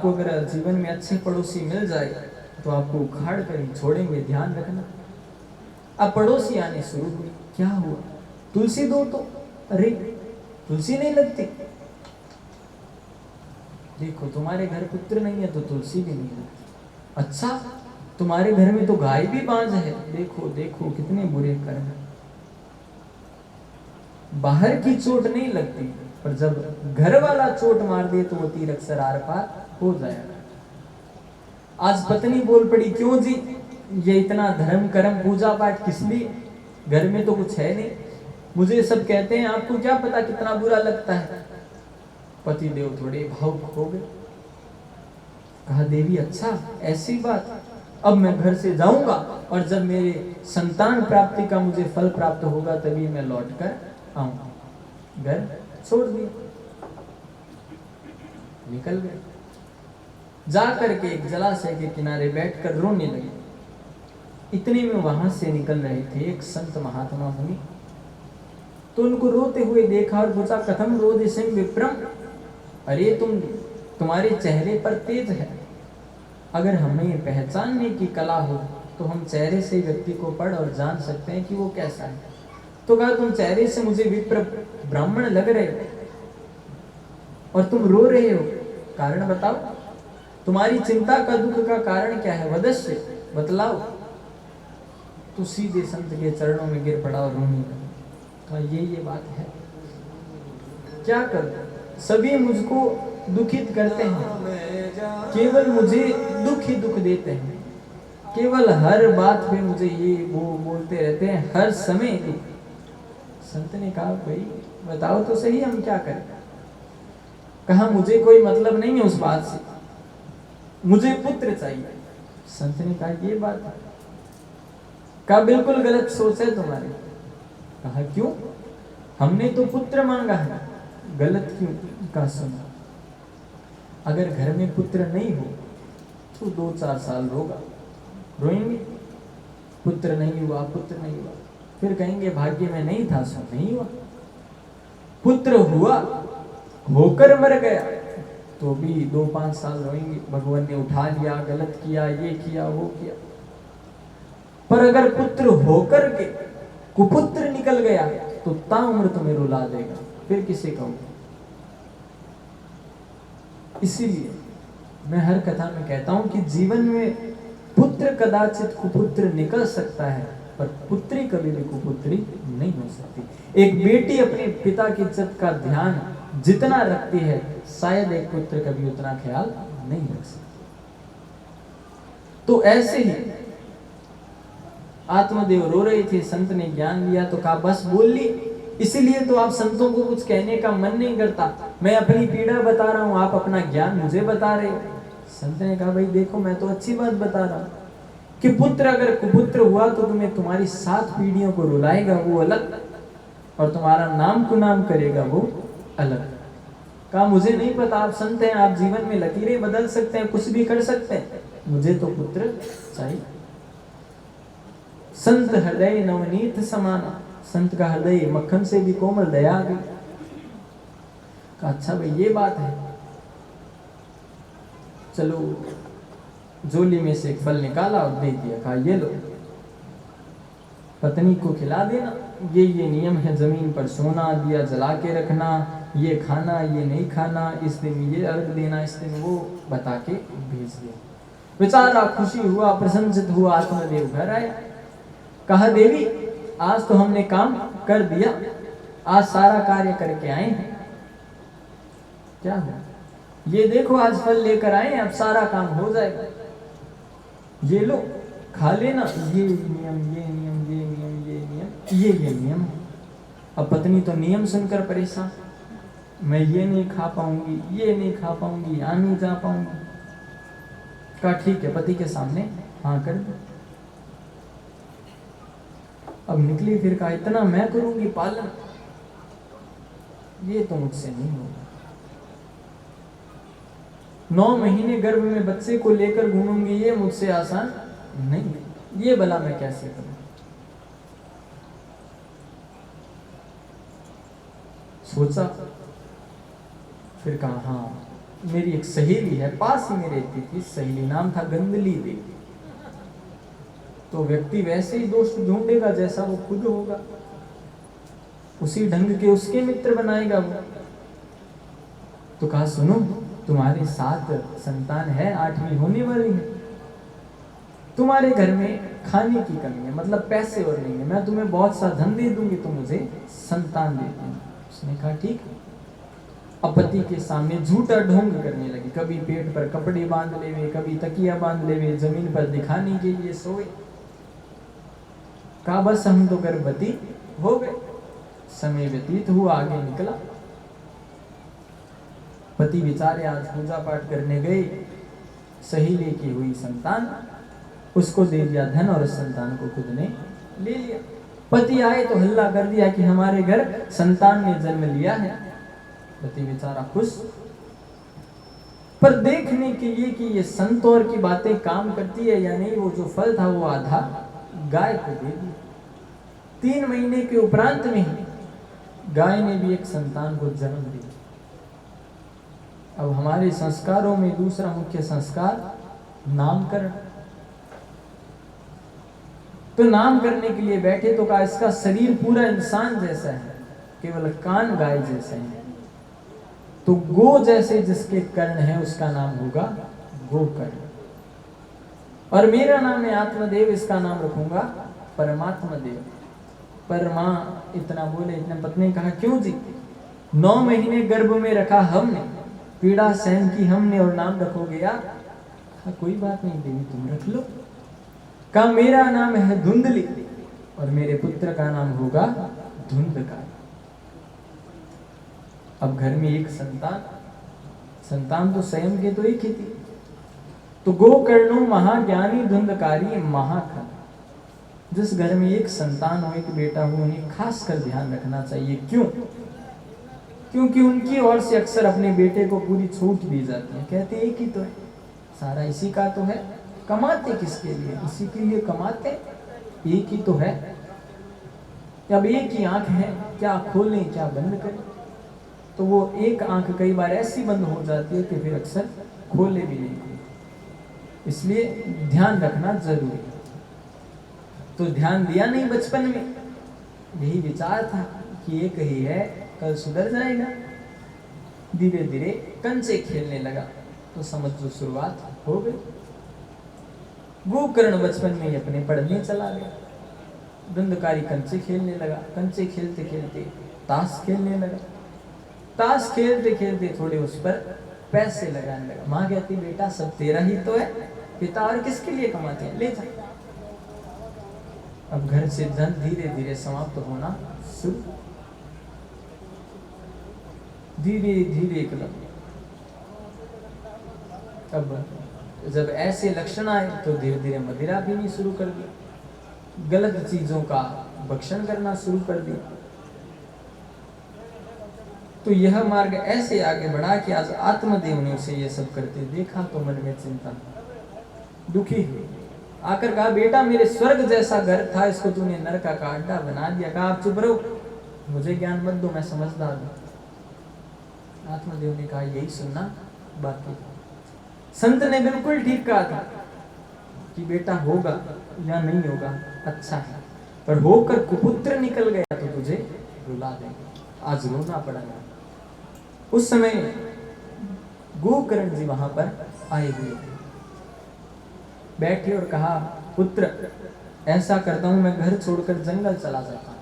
आपको अगर जीवन में अच्छे पड़ोसी मिल जाए तो आपको उखाड़ कर ही छोड़ेंगे, ध्यान रखना। अब पड़ोसी आने शुरू हुए, क्या हुआ, तुलसी दो तो, अरे तुलसी नहीं लगती, देखो तुम्हारे घर पुत्र नहीं है तो तुलसी भी नहीं लगती, अच्छा तुम्हारे घर में तो गाय भी बांझ है, देखो देखो कितने बुरे कर्म। बाहर की चोट नहीं लगती, पर जब घर वाला चोट मार दे तो वो तीर अक्सर आर पार हो जाएगा। आज पत्नी बोल पड़ी, क्यों जी ये इतना धर्म कर्म पूजा पाठ किस लिए, घर में तो कुछ है नहीं, मुझे सब कहते हैं, आपको क्या पता कितना बुरा लगता है। पति देव थोड़े भावुक हो गए, कहा देवी अच्छा ऐसी बात, अब मैं घर से जाऊंगा और जब मेरे संतान प्राप्ति का मुझे फल प्राप्त होगा तभी मैं लौट कर आऊंगा। घर छोड़ दिया, निकल गए, जा करके एक जलाशय के किनारे बैठकर रोने लगे। इतने में वहां से निकल रहे थे एक संत महात्मा मुनि, तो उनको रोते हुए देखा और पूछा, कथम रोदिसिं विप्रम, अरे तुम्हारे चेहरे पर तेज है, अगर हमें पहचानने की कला हो तो हम चेहरे से व्यक्ति को पढ़ और जान सकते हैं कि वो कैसा है। तो कहा तुम चेहरे से मुझे विप्र ब्राह्मण लग रहे हो और तुम रो रहे हो, कारण बताओ, तुम्हारी चिंता का दुख का कारण क्या है, वदस्य बतलाओ। तो सीधे संत के चरणों में गिर पड़ा और रोने लगा। कहा ये बात है, क्या करूं, सभी मुझको दुखित करते हैं, केवल मुझे दुख ही दुख देते हैं, केवल हर बात पे मुझे ये वो बोलते रहते हैं, हर समय दुख। संत ने कहा भाई बताओ तो सही हम क्या करें। कहा मुझे कोई मतलब नहीं है उस बात से, मुझे पुत्र चाहिए। संत ने कहा ये बात है, कहा बिल्कुल गलत सोच है तुम्हारी। कहा क्यों, हमने तो पुत्र मांगा है, गलत क्यों। कहा सुनो, अगर घर में पुत्र नहीं हो तो 2-4 साल रोएंगे, पुत्र नहीं हुआ, पुत्र नहीं हुआ, फिर कहेंगे भाग्य में नहीं था सो नहीं हुआ। पुत्र हुआ, होकर मर गया तो भी 2-5 साल रोएंगे, भगवान ने उठा लिया, गलत किया, ये किया वो किया। पर अगर पुत्र होकर के कुपुत्र निकल गया तो ताउम्र तुम्हें रुला देगा, फिर किसे कहोगे। इसीलिए मैं हर कथा में कहता हूं कि जीवन में पुत्र कदाचित कुपुत्र निकल सकता है, पर पुत्री कभी भी कुपुत्री नहीं हो सकती। एक बेटी अपने पिता की इज्जत का ध्यान जितना रखती है, शायद एक पुत्र कभी उतना ख्याल नहीं रख सकता। तो ऐसे ही आत्मदेव रो रहे थे, संत ने ज्ञान लिया तो कहा बस बोल ली, इसीलिए तो आप संतों को कुछ कहने का मन नहीं करता, मैं अपनी पीड़ा बता रहा हूं, आप अपना ज्ञान मुझे बता रहे हो। संत ने कहा भाई देखो मैं तो अच्छी बात बता रहा हूं कि पुत्र अगर कुपुत्र हुआ तो तुम्हें तुम्हारी 7 पीढ़ियों को रुलाएगा वो अलग, और तुम्हारा नाम कुनाम करेगा वो अलग। कहा मुझे नहीं पता, आप संत हैं, आप जीवन में लकीरें बदल सकते हैं, कुछ भी कर सकते हैं, मुझे तो पुत्र चाहिए। संत हृदय नवनीत समाना, संत का हृदय मक्खन से भी कोमल, दया आ गई। कहा अच्छा भाई ये बात है, चलो झोली में से एक फल निकाला और दे दिया, कहा ये लो पत्नी को खिला देना, ये नियम है, जमीन पर सोना, दिया जला के रखना, ये खाना ये नहीं खाना, इस दिन ये अर्घ देना, इस दिन वो बता के भेज दिया। बेचारा खुशी हुआ, प्रसन्नचित हुआ, आत्मदेव घर आया। कहा देवी आज तो हमने काम कर दिया, आज सारा कार्य करके आए हैं। क्या हुआ, ये देखो आज फल लेकर आए, अब सारा काम हो जाएगा, ये लो खा लेना, ये नियम ये नियम ये नियम ये नियम ये नियम है। अब पत्नी तो नियम सुनकर परेशान, मैं ये नहीं खा पाऊंगी, ये नहीं खा पाऊंगी, यहाँ नहीं जा पाऊंगी। कहा ठीक है, पति के सामने हाँ कर दो। अब निकली, फिर कहा इतना मैं करूंगी पालन, ये तो मुझसे नहीं होगा। 9 महीने गर्भ में बच्चे को लेकर घूमूंगी, ये मुझसे आसान नहीं है, ये भला मैं कैसे करूं। सोचा, फिर कहा हाँ मेरी एक सहेली है, पास ही में रहती थी, सहेली नाम था गंदली देवी। तो व्यक्ति वैसे ही दोस्त ढूंढेगा जैसा वो खुद होगा, उसी ढंग के उसके मित्र बनाएगा वो। तो कहा सुनो, तुम्हारे 7 संतान है, 8वीं होने वाली है, तुम्हारे घर में खाने की कमी है, मतलब पैसे और नहीं है, मैं तुम्हें बहुत सा धन दे दूंगी, तुम मुझे संतान दे देना। उसने कहा ठीक है। अब पति के सामने झूठा ढोंग करने लगी, कभी पेट पर कपड़े बांध लेवे, कभी तकिया बांध लेवे, जमीन पर दिखाने के लिए सोए। कहा बस हम तो गर्भवती हो गए। समय व्यतीत हुआ, आगे निकला, पति बेचारे आज पूजा पाठ करने गए, सहेली की हुई संतान, उसको दे दिया धन और उस संतान को खुद ने ले लिया। पति आए तो हल्ला कर दिया कि हमारे घर संतान ने जन्म लिया है। पति बेचारा खुश, पर देखने के लिए कि ये संतोर की बातें काम करती है या नहीं, वो जो फल था वो आधा गाय को दे दिया। 3 महीने के उपरांत में ही गाय ने भी एक संतान को जन्म दिया। अब हमारे संस्कारों में दूसरा मुख्य संस्कार नामकरण। तो नाम करने के लिए बैठे तो कहा इसका शरीर पूरा इंसान जैसा है, केवल कान गाय जैसे हैं, तो गो जैसे जिसके कर्ण है उसका नाम होगा गोकर्ण। और मेरा नाम है आत्मदेव, इसका नाम रखूंगा परमात्मा देव। पर माँ इतना बोले, इतने पत्नी कहा क्यों जी, 9 महीने गर्भ में रखा हमने, पीड़ा सहन की हमने, और नाम रखोगे या? कोई बात नहीं देवी, तुम रख लो। कहा मेरा नाम है धुंधली और मेरे पुत्र का नाम होगा धुंधकार। अब घर में एक संतान तो स्वयं के तो एक ही थी। तो गोकर्णो महाज्ञानी धुंधकारी महाखन। जिस घर में एक संतान हो, एक बेटा हो, उन्हें खास कर ध्यान रखना चाहिए। क्यों? क्योंकि उनकी ओर से अक्सर अपने बेटे को पूरी छूट दी जाती है। कहते एक ही तो है, सारा इसी का तो है, कमाते किसके लिए? इसी के लिए कमाते, एक ही तो है। अब एक ही आंख है, क्या खोलें क्या बंद करें? तो वो एक आंख कई बार ऐसी बंद हो जाती है कि फिर अक्सर खोले भी नहीं। इसलिए ध्यान रखना जरूरी है। तो ध्यान दिया नहीं बचपन में, यही विचार था कि एक ही है, कल सुधर जाएगा। धीरे धीरे कंचे खेलने लगा तो समझ जो शुरुआत हो गई। गोकर्ण बचपन में ही अपने पढ़ने चला गया, धुंधकारी कंचे खेलने लगा। कंचे खेलते खेलते ताश खेलने लगा, ताश खेलते खेलते थोड़े उस पर पैसे लगाने लगा। माँ कहती बेटा सब तेरा ही तो है, पिता और किसके लिए कमाते हैं, ले जा। अब घर से धन धीरे धीरे समाप्त होना शुरू, धीरे धीरे एकदम। अब जब ऐसे लक्षण आए तो धीरे धीरे मदिरा पीनी शुरू कर दी, गलत चीजों का भक्षण करना शुरू कर दिया। तो यह मार्ग ऐसे आगे बढ़ा कि आज आत्मदेव ने उसे ये सब करते देखा तो मन में चिंता, दुखी हुई। आकर कहा बेटा मेरे स्वर्ग जैसा घर था, इसको तूने नरक का अड्डा बना दिया। कहा आप चुप रहो, मुझे ज्ञान मत दो, मैं समझदार हूं। आत्मदेव ने कहा यही सुनना बाकी। संत ने बिल्कुल ठीक कहा था कि बेटा होगा या नहीं होगा अच्छा है, पर होकर कुपुत्र निकल गया तो तुझे रुला देंगे, आज रोना पड़ेगा। उस समय गोकर्ण जी वहां पर आए हुए थे, बैठे और कहा पुत्र ऐसा करता हूं, मैं घर छोड़कर जंगल चला जाता हूं,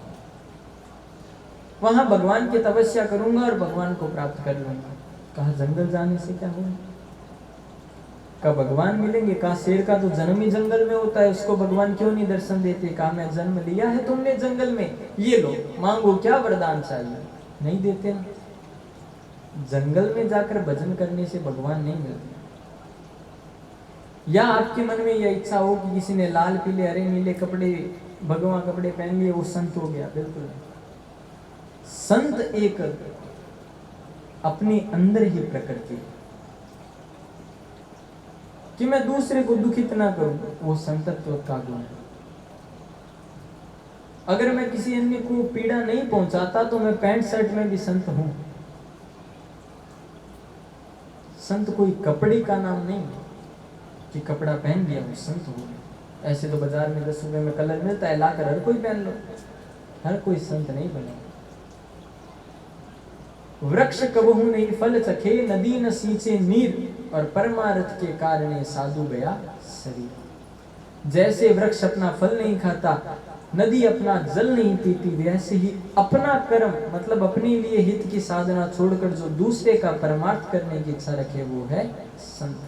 वहां भगवान की तपस्या करूंगा और भगवान को प्राप्त कर लूंगा। कहा जंगल जाने से क्या होगा, का भगवान मिलेंगे? कहा शेर का तो जन्म ही जंगल में होता है, उसको भगवान क्यों नहीं दर्शन देते? कहा मैं जन्म लिया है तुमने जंगल में, ये लो मांगो क्या वरदान चाहिए, नहीं देते ना। जंगल में जाकर भजन करने से भगवान नहीं मिलते। या आपके मन में यह इच्छा हो कि किसी ने लाल पीले हरे नीले कपड़े भगवा कपड़े पहन लिए वो संत हो गया, बिल्कुल नहीं। संत एक अपने अंदर ही प्रकृति है कि मैं दूसरे को दुखित ना करूं, वो संतत्व का गुण है। अगर मैं किसी अन्य को पीड़ा नहीं पहुंचाता तो मैं पैंट शर्ट में भी संत हूं। संत कोई कपड़े का नाम नहीं कि कपड़ा पहन लिया वो संत हो गया। ऐसे तो बाजार में 10 रुपए में कलर मिलता है, लाकर हर कोई पहन लो, हर कोई संत नहीं बने। वृक्ष कबहू नहीं फल चखे, नदी न सींचे नीर, और परमार्थ के कारण साधु गया शरीर। जैसे वृक्ष अपना फल नहीं खाता, नदी अपना जल नहीं पीती, वैसे ही अपना कर्म मतलब अपने लिए हित की साधना छोड़कर जो दूसरे का परमार्थ करने की इच्छा रखे वो है संत।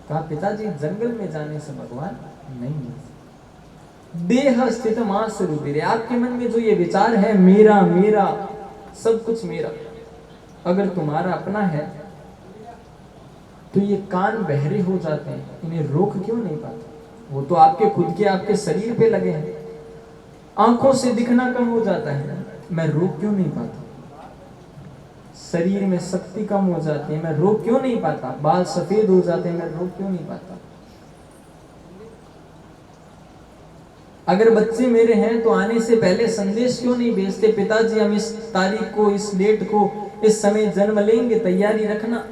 कहा पिताजी जंगल में जाने से भगवान नहीं मिलते। देह स्थित मां स्वरूप, आपके मन में जो ये विचार है मेरा मेरा सब कुछ मेरा, अगर तुम्हारा अपना है तो ये कान बहरे हो जाते हैं, इन्हें रोक क्यों नहीं पाते? वो तो आपके खुद के आपके शरीर पे लगे हैं। आंखों से दिखना कम हो जाता है, मैं रोक क्यों नहीं पाता? शरीर में शक्ति कम हो जाती है, मैं रोक क्यों नहीं पाता? बाल सफेद हो जाते हैं, मैं रोक क्यों नहीं पाता? अगर बच्चे मेरे हैं तो आने से पहले संदेश क्यों नहीं भेजते, पिताजी हम इस तारीख को, इस डेट को, इस समय जन्म लेंगे, तैयारी रखना।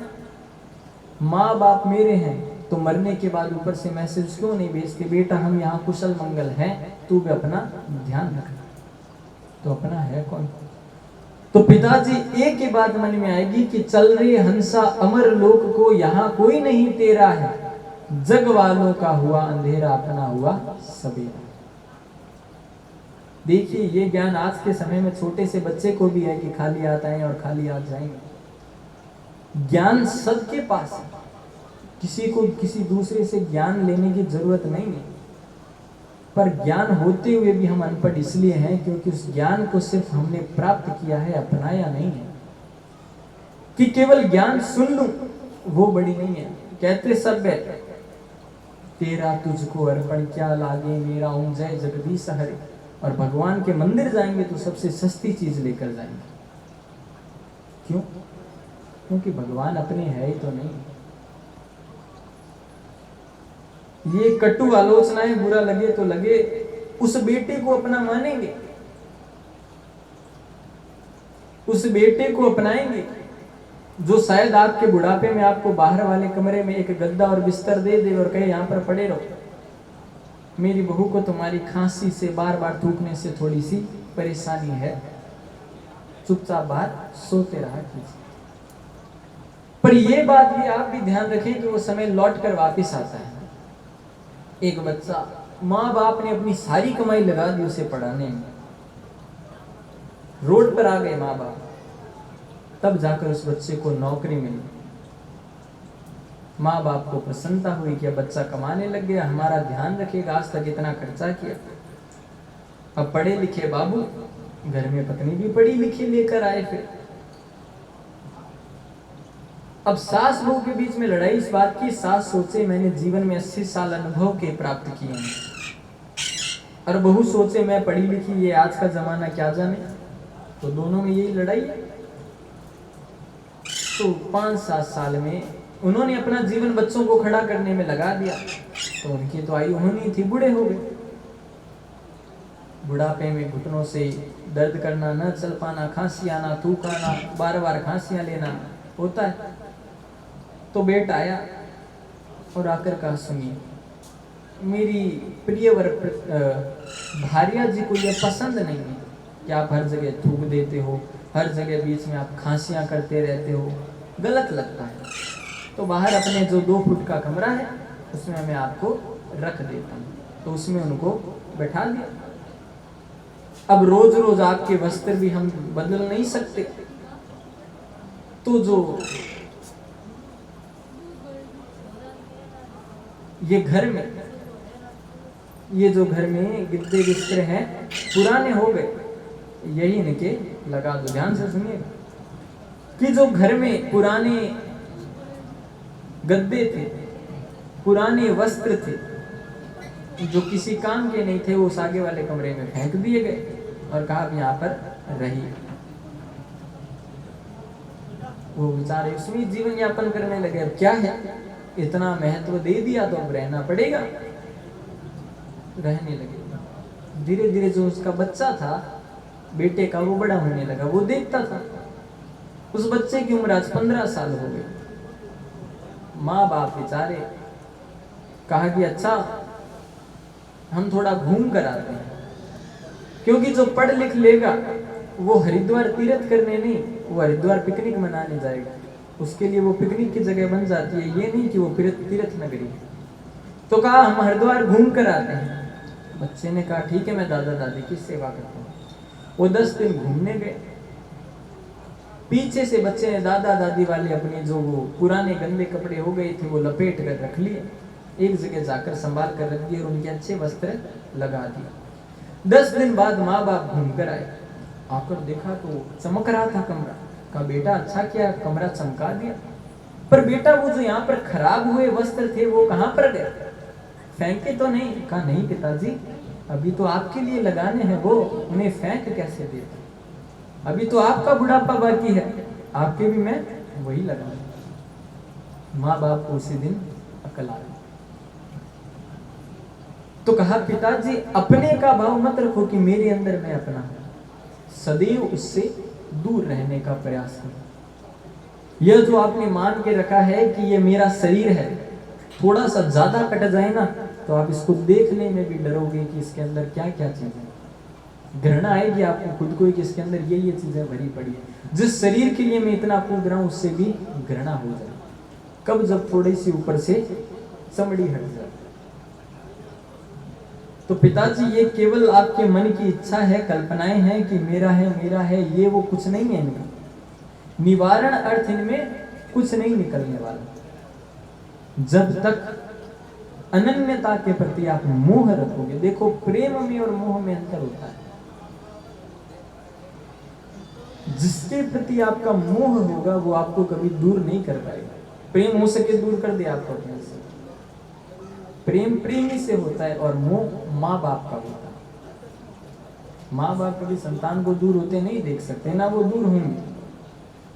माँ बाप मेरे हैं तो मरने के बाद ऊपर से मैसेज क्यों नहीं भेजते, बेटा हम यहाँ कुशल मंगल हैं, तू भी अपना ध्यान रखना। तो अपना है कौन? तो पिताजी एक ही बात मन में आएगी कि चल रही हंसा अमर लोक को, यहाँ कोई नहीं तेरा है, जग वालों का हुआ अंधेरा, अपना हुआ सवेरा। देखिए ये ज्ञान आज के समय में छोटे से बच्चे को भी है कि खाली हाथ आए और खाली हाथ जाएंगे। ज्ञान सबके पास है, किसी को किसी दूसरे से ज्ञान लेने की जरूरत नहीं है। पर ज्ञान होते हुए भी हम अनपढ़ इसलिए हैं क्योंकि उस ज्ञान को सिर्फ हमने प्राप्त किया है, अपनाया नहीं है। कि केवल ज्ञान सुन लूं वो बड़ी नहीं है। कहते सब है तेरा तुझको अर्पण क्या लागे, मेरा ओम जय जगदीश हरे। और भगवान के मंदिर जाएंगे तो सबसे सस्ती चीज लेकर जाएंगे। क्यों? क्योंकि भगवान अपने है ही तो नहीं। ये कटु आलोचनाएं बुरा लगे तो लगे, उस बेटे को अपना मानेंगे, उस बेटे को अपनाएंगे जो शायद आपके बुढ़ापे में आपको बाहर वाले कमरे में एक गद्दा और बिस्तर दे दे और कहे यहाँ पर पड़े रहो। मेरी बहू को तुम्हारी खांसी से बार बार थूकने से थोड़ी सी परेशानी है, चुपचाप बाहर सोते रहा कीजिए। पर यह बात भी आप भी ध्यान रखें कि वो समय लौट कर वापिस आता है। एक बच्चा, माँ बाप ने अपनी सारी कमाई लगा दी उसे पढ़ाने में, रोड पर आ गए माँ बाप, तब जाकर उस बच्चे को नौकरी मिली। माँ बाप को प्रसन्नता हुई कि अब बच्चा कमाने लग गया, हमारा ध्यान रखेगा, आज तक इतना खर्चा किया। अब पढ़े लिखे बाबू, घर में पत्नी भी पढ़ी लिखी लेकर आए। फिर अब सास बहू के बीच में लड़ाई इस बात की, सास सोचे मैंने जीवन में 80 साल अनुभव के प्राप्त किए हैं, और बहू सोचे मैं पढ़ी लिखी, ये आज का जमाना क्या जाने। तो दोनों में यही लड़ाई है। तो 5-7 साल में उन्होंने अपना जीवन बच्चों को खड़ा करने में लगा दिया। तो उनकी तो आयु होनी थी, बूढ़े हो गए। बुढ़ापे में घुटनों से दर्द करना, न चल पाना, खांसी आना, थूक आना, बार बार खांसियां लेना होता है। तो बेटा आया और आकर कहा सुनिए, मेरी प्रियवर भार्या जी को यह पसंद नहीं है कि आप हर जगह थूक देते हो, हर जगह बीच में आप खांसियां करते रहते हो, गलत लगता है। तो बाहर अपने जो 2 फुट का कमरा है उसमें मैं आपको रख देता हूँ। तो उसमें उनको बैठा दिया। अब रोज रोज आपके वस्त्र भी हम बदल नहीं सकते, तो जो ये घर में, ये जो घर में गिद्दे बिस्तर हैं पुराने हो गए, यही इनके लगा दो। ध्यान से सुनिएगा कि जो घर में पुराने गद्दे थे, पुराने वस्त्र थे जो किसी काम के नहीं थे, वो उस आगे वाले कमरे में फेंक दिए गए और कहा अब यहाँ पर रहिए। वो बेचारे उसमें जीवन यापन करने लगे। अब क्या है, इतना महत्व दे दिया तो अब रहना पड़ेगा, रहने लगे। धीरे धीरे जो उसका बच्चा था बेटे का, वो बड़ा होने लगा। वो देखता था उस बच्चे की उम्र आज 15 साल हो गई। माँ बाप बेचारे कहा कि अच्छा हम थोड़ा घूम कर आते हैं, क्योंकि जो पढ़ लिख लेगा वो हरिद्वार तीर्थ करने नहीं, वो हरिद्वार पिकनिक मनाने जाएगा। उसके लिए वो पिकनिक की जगह बन जाती है, ये नहीं कि वो तीर्थ नगरी है। तो कहा हम हरिद्वार घूम कर आते हैं। बच्चे ने कहा ठीक है, मैं दादा दादी की सेवा करता हूँ। वो 10 दिन घूमने गए। पीछे से बच्चे ने दादा दादी वाले अपने जो वो पुराने गंदे कपड़े हो गए थे वो लपेट कर रख लिए, एक जगह जाकर संभाल कर रख दिए और उनके अच्छे वस्त्र लगा दिए। 10 दिन बाद माँ बाप घूम कर आए, आकर देखा तो चमक रहा था कमरा। कहा बेटा अच्छा किया कमरा चमका दिया, पर बेटा वो जो यहाँ पर खराब हुए वस्त्र थे वो कहाँ पर गए, फेंके तो नहीं? कहा नहीं पिताजी, अभी तो आपके लिए लगाने हैं, वो उन्हें फेंक कैसे देते, अभी तो आपका बुढ़ापा बाकी है, आपके भी मैं वही लगाऊंगा। माँ बाप को उसी दिन अकल आ गई। तो कहा पिताजी अपने का भाव मत रखो कि मेरे अंदर मैं अपना हूं, सदैव उससे दूर रहने का प्रयास करो। यह जो आपने मान के रखा है कि ये मेरा शरीर है, थोड़ा सा ज्यादा कट जाए ना तो आप इसको देखने में भी डरोगे कि इसके अंदर क्या क्या चीजें, घृणा आएगी आपको खुद को कि इसके अंदर ये चीजें भरी पड़ी है। जिस शरीर के लिए मैं इतना कूद रहा हूं उससे भी घृणा हो जाए, कब जब थोड़ी सी ऊपर से चमड़ी हट जाए। तो पिताजी ये केवल आपके मन की इच्छा है, कल्पनाएं हैं कि मेरा है, ये वो कुछ नहीं है इनका, निवारण अर्थ इनमें कुछ नहीं निकलने वाला। जब तक अनन्यता के प्रति आप मोह रखोगे, देखो प्रेम में और मोह में अंतर होता है। जिसके प्रति आपका मोह होगा वो आपको कभी दूर नहीं कर पाएगा। प्रेम हो सके दूर कर दे आपको अपने से, प्रेम प्रेमी से होता है और मोह माँ बाप का होता है। माँ बाप कभी संतान को दूर होते नहीं देख सकते, ना वो दूर होंगे।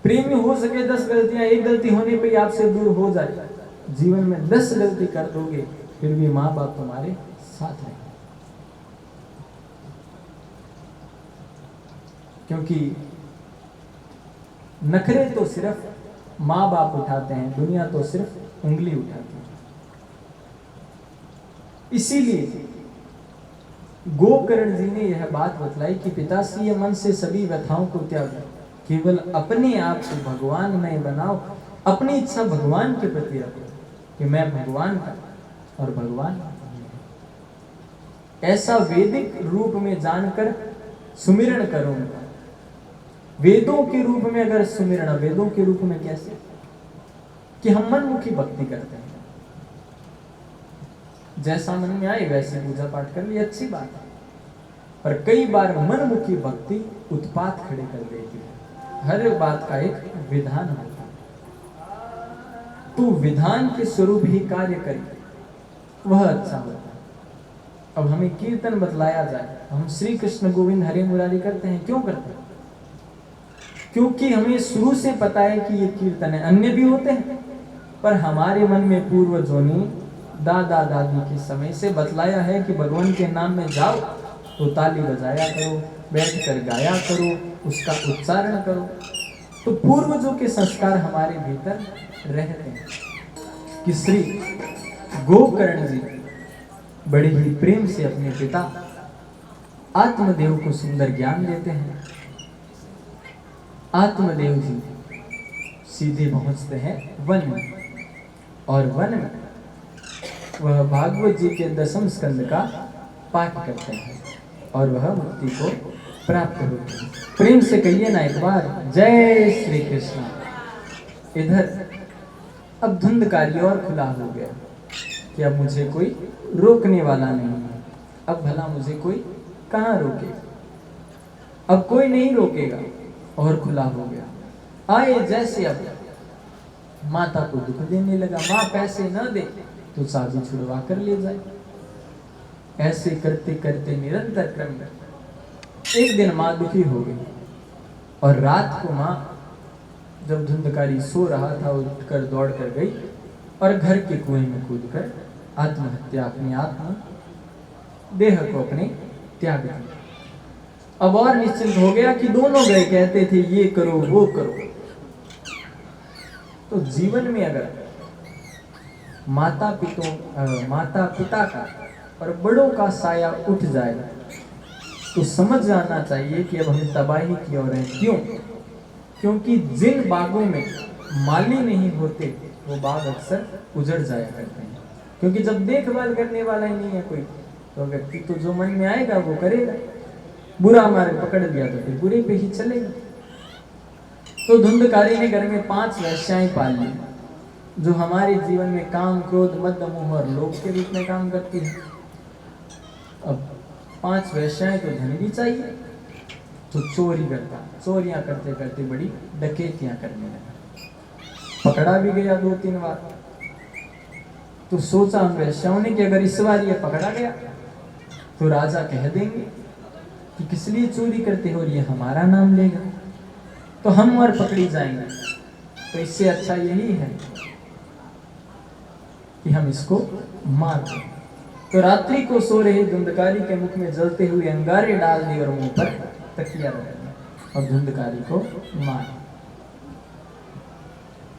प्रेमी हो सके 10 गलतियां, एक गलती होने पे आपसे दूर हो जाए, जीवन में 10 गलती कर दोगे फिर भी माँ बाप तुम्हारे साथ रहेंगे। क्योंकि नखरे तो सिर्फ माँ बाप उठाते हैं, दुनिया तो सिर्फ उंगली उठाती है। इसीलिए गोकर्ण जी ने यह बात बतलाई कि पिताश्री मन से सभी व्यथाओं को त्यागो, केवल अपने आप को भगवान में बनाओ, अपनी इच्छा भगवान के प्रति रखो कि मैं भगवान का और भगवान ऐसा वैदिक रूप में जानकर सुमिरण करो। वेदों के रूप में अगर सुमिरण, वेदों के रूप में कैसे कि हम मनमुखी भक्ति करते हैं, जैसा मन में आए वैसे पूजा पाठ कर ली, अच्छी बात है, पर कई बार मनमुखी भक्ति उत्पात खड़े कर देती है। हर बात का एक विधान होता है, तो विधान के स्वरूप ही कार्य करे वह अच्छा होता है। अब हमें कीर्तन बतलाया जाए, हम श्री कृष्ण गोविंद हरे मुरारी करते हैं, क्यों करते हैं? क्योंकि हमें शुरू से पता है कि ये कीर्तन है। अन्य भी होते हैं, पर हमारे मन में पूर्वजों ने दादा दादी के समय से बतलाया है कि भगवान के नाम में जाओ तो ताली बजाया करो, बैठकर गाया करो, उसका उच्चारण करो। तो पूर्वजों के संस्कार हमारे भीतर रहते हैं कि श्री गोकर्ण जी बड़े ही प्रेम से अपने पिता आत्मदेव को सुंदर ज्ञान देते हैं। आत्मदेव जी सीधे पहुंचते हैं वन में, और वन में वह भागवत जी के 10वें स्कंद का पाठ करते हैं और वह मुक्ति को प्राप्त होते हैं। प्रेम से कहिए ना एक बार, जय श्री कृष्ण। इधर अब धुंधकारी और खुला हो गया कि अब मुझे कोई रोकने वाला नहीं है। अब भला मुझे कोई कहाँ रोकेगा, अब कोई नहीं रोकेगा, और खुला हो गया। आए जैसे अब माता को दुख देने लगा, माँ पैसे न दे तो चाबी छुड़वा कर ले जाए। ऐसे करते करते निरंतर क्रम में एक दिन माँ दुखी हो गई, और रात को माँ जब धुंधकारी सो रहा था उठकर दौड़ कर गई और घर के कुएं में कूदकर आत्महत्या, अपनी आत्मा देह को अपने त्याग दिया। अब और निश्चिंत हो गया कि दोनों गए, कहते थे ये करो वो करो, तो जीवन में अगर माता पिता का और बड़ों का साया उठ जाए तो समझ जाना चाहिए कि अब हम तबाही की ओर हैं। क्यों? क्योंकि जिन बागों में माली नहीं होते वो बाग अक्सर उजड़ जाया करते हैं। क्योंकि जब देखभाल करने वाला ही नहीं है कोई, तो व्यक्ति तो जो मन में आएगा वो करेगा। बुरा मार्ग पकड़ लिया तो फिर बुरे पे ही चलेगा। तो धुंधकारी ने घर में 5 वेश्याएं पाल ली, जो हमारे जीवन में काम, क्रोध, मद, मोह और लोभ के रूप में काम करती है। अब 5 वेश्याएं तो धन भी चाहिए, तो चोरी करता, चोरियां करते करते बड़ी डकैतियां करने लगा। पकड़ा भी गया 2-3 बार। तो सोचा उन वेश्याओं ने कि अगर इस बार ये पकड़ा गया तो राजा कह देंगे कि किस लिए चोरी करते हो, और ये हमारा नाम लेगा, तो हम और पकड़ी जाएंगे। तो इससे अच्छा यही है कि हम इसको मार दें। तो रात्रि को सो रहे धुंधकारी के मुख में जलते हुए अंगारे डाल दिए और मुंह पर तकिया रख दिया और धुंधकारी को मार।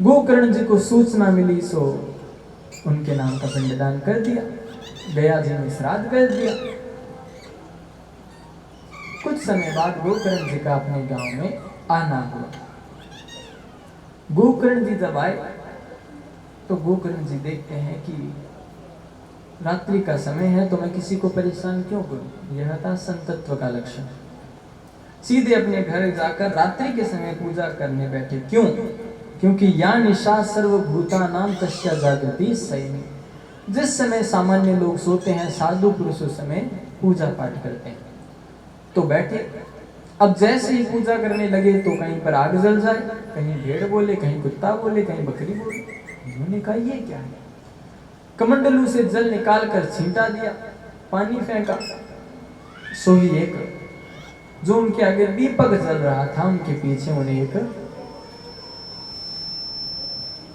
गोकर्ण जी को सूचना मिली, सो उनके नाम का पिंडदान कर दिया, गया जी में श्राद्ध कर दिया। कुछ समय बाद गोकर्ण जी का अपने गांव में आना हुआ। गोकर्ण जी जब आए तो गोकर्ण जी देखते हैं कि रात्रि का समय है, तो मैं किसी को परेशान क्यों करूं। यह था संतत्व का लक्षण। सीधे अपने घर जाकर रात्रि के समय पूजा करने बैठे। क्यों? क्योंकि या निशा सर्वभूतानां तस्या जागृति सैनि। जिस समय सामान्य लोग सोते हैं, साधु पुरुष उस समय पूजा पाठ करते हैं। तो बैठे, अब जैसे ही पूजा करने लगे तो कहीं पर आग जल जाए, कहीं भेड़ बोले, कहीं कुत्ता बोले, कहीं बकरी बोले। उन्होंने कहा ये क्या है? कमंडलू से जल निकाल कर छींटा दिया, पानी फेंका। सो ही एक जो उनके आगे दीपक जल रहा था, उनके पीछे उन्हें एक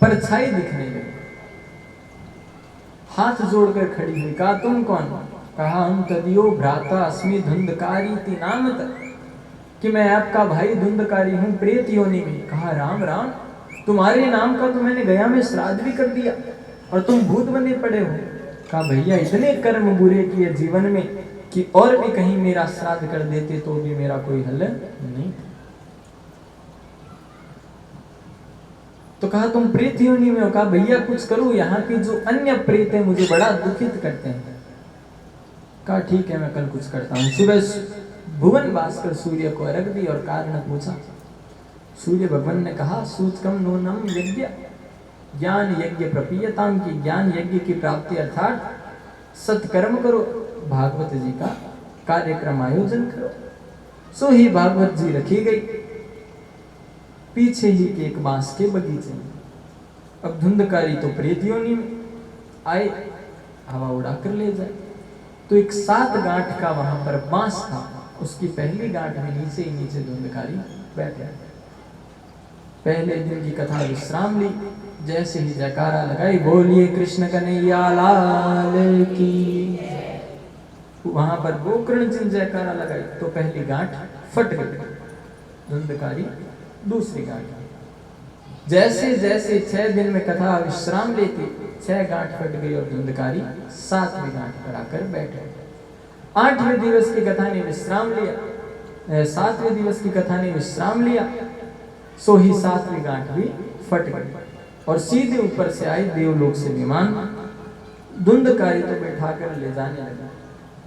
परछाई दिखने लगी। हाथ जोड़कर खड़ी हुई, कहा तुम कौन? कहा हम तदियो भ्राता अस्मि धुंधकारी ती नामत, कि मैं आपका भाई धुंधकारी हूँ प्रेत योनि में। कहा राम राम, तुम्हारे नाम का तो मैंने गया में श्राद्ध भी कर दिया और तुम भूत बने पड़े हो। कहा भैया इतने कर्म बुरे किए जीवन में कि और भी कहीं मेरा श्राद्ध कर देते तो भी मेरा कोई हल नहीं। तो कहा तुम प्रेत योनि में हो। कहा भैया कुछ करो, यहाँ की जो अन्य प्रेत है मुझे बड़ा दुखित करते हैं। कहा ठीक है मैं कल कुछ करता हूँ। सुबह भुवन भास्कर सूर्य को अर्घ दी और कारण पूछा। सूर्य भगवान ने कहा सूचकम नूनम यज्ञ, ज्ञान यज्ञ प्रपीयताम, की ज्ञान यज्ञ की प्राप्ति अर्थात सत्कर्म करो, भागवत जी का कार्यक्रम आयोजन करो। सो ही भागवत जी रखी गई पीछे ही के एक बांस के बगीचे में। अब धुंधकारी तो प्रेत योनि में आए, हवा उड़ाकर ले जाए। तो एक 7 गांठ का वहां पर बांस था, उसकी पहली गांठ में नीचे ही नीचे धुंधकारी बैठे। पहले दिन की कथा विश्राम ली, जैसे ही जयकारा लगाई बोलिए कृष्ण कन्हैया लाल की, वहां पर गोकर्ण जी जयकारा लगाई तो पहली गांठ फट गई, धुंधकारी दूसरी गांठ। जैसे जैसे 6 दिन में कथा विश्राम लेती 6 गांठ फट गई और धुंधकारी 7वीं गांठ पर आकर बैठे। 8वें दिवस की कथा ने विश्राम लिया, 7वें दिवस की कथा ने विश्राम लिया, सो ही 7वीं गांठ भी फट गई और सीधे ऊपर से आई देवलोक से विमान। धुंधकारी तो बैठा कर ले जाने लगा।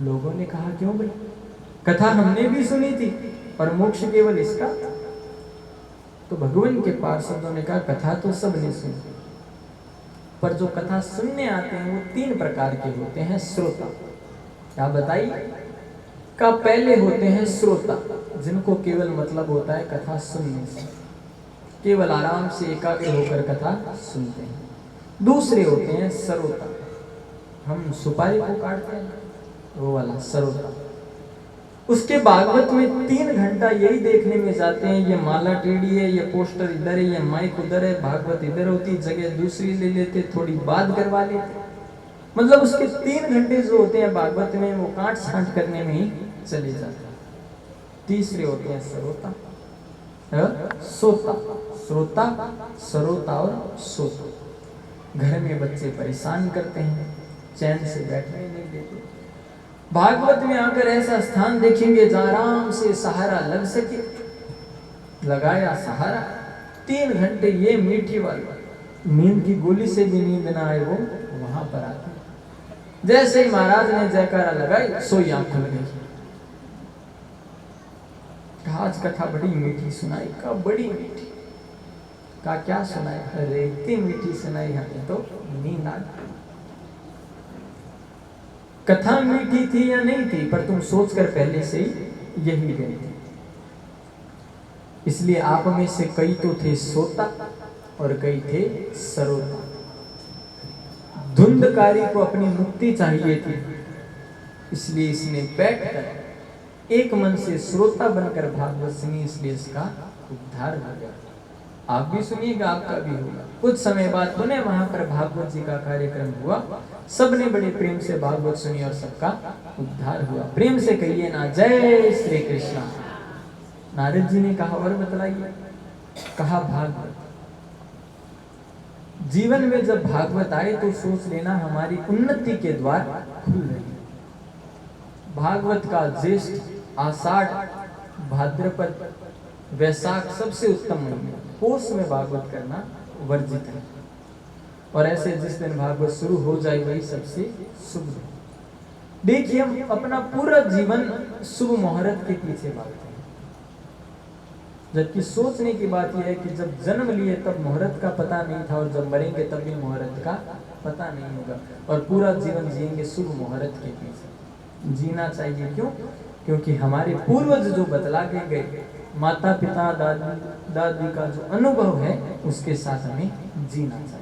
लोगों ने कहा क्यों भाई, कथा हमने भी सुनी थी और मोक्ष केवल इसका। तो भगवान के पार्षदों ने कहा कथा तो सबने सुनी, पर जो कथा सुनने आते हैं वो 3 प्रकार के होते हैं श्रोता। क्या बताइए? का पहले होते हैं श्रोता, जिनको केवल मतलब होता है कथा सुनने से, केवल आराम से एकाग्र होकर कथा सुनते हैं। दूसरे होते हैं सरोता, हम सुपारी को काटते हैं वो वाला सरोता। उसके भागवत में 3 घंटा यही देखने में जाते हैं, ये माला टेढ़ी है, ये पोस्टर इधर है, ये माइक उधर है, भागवत इधर होती, जगह दूसरी ले लेते, थोड़ी बात करवा लेते। मतलब उसके 3 घंटे जो होते हैं भागवत में वो काट छांट करने में ही चले जाते हैं। तीसरे होते हैं सरोता, सोता, श्रोता, सरोता और सोता। घर में बच्चे परेशान करते हैं, चैन से बैठने नहीं देते। भागवत में आकर ऐसा स्थान देखेंगे जहाँ आराम से सहारा लग सके, लगाया सहारा, 3 घंटे ये मीठी वाली नींद की गोली से भी नींद ना आए वो वहां पर आते। जैसे ही महाराज ने जयकारा लगाई, सोई आंख खुल गई। आज कथा बड़ी मीठी सुनाई, का बड़ी मीठी, का क्या सुनाई, अरे इतनी मीठी सुनाई हमें तो नींद आ गई। कथा मीठी थी या नहीं थी, पर तुम सोचकर पहले से ही यही गई थी। इसलिए आप में से कई तो थे सोता और कई थे सरोता। धुंधकारी को अपनी मुक्ति चाहिए थी, इसलिए इसने बैठकर एक मन से श्रोता बनकर भागवत सुनी, इसलिए इसका उद्धार हो गया। आप भी सुनिएगा, आपका भी होगा। कुछ समय बाद पुनः वहां पर भागवत जी का कार्यक्रम हुआ, सबने बड़े प्रेम से भागवत सुनी और सबका उद्धार हुआ। प्रेम से कहिए ना, जय श्री कृष्णा। नारद जी ने कहा और बतलाइए, कहा भागवत। जीवन में जब भागवत आए तो सोच लेना हमारी उन्नति के द्वार खुल रहे। भागवत का ज्येष्ठ, आषाढ़, भाद्रपद, वैशाख सबसे उत्तम महीने, पोष में भागवत करना वर्जित है। और ऐसे जिस दिन भागवत शुरू हो जाए वही सबसे शुभ है। देखिए, हम अपना पूरा जीवन शुभ मुहूर्त के पीछे भागते हैं, जबकि सोचने की बात यह है कि जब जन्म लिए तब मुहूर्त का पता नहीं था, और जब मरेंगे तब भी मुहूर्त का पता नहीं होगा। और पूरा जीवन जिएंगे शुभ मुहूर्त के पीछे। जीना चाहिए, क्यों? क्योंकि हमारे पूर्वज जो बतला के गए, माता पिता दादी दादी का जो अनुभव है, उसके साथ हमें जीना चाहिए।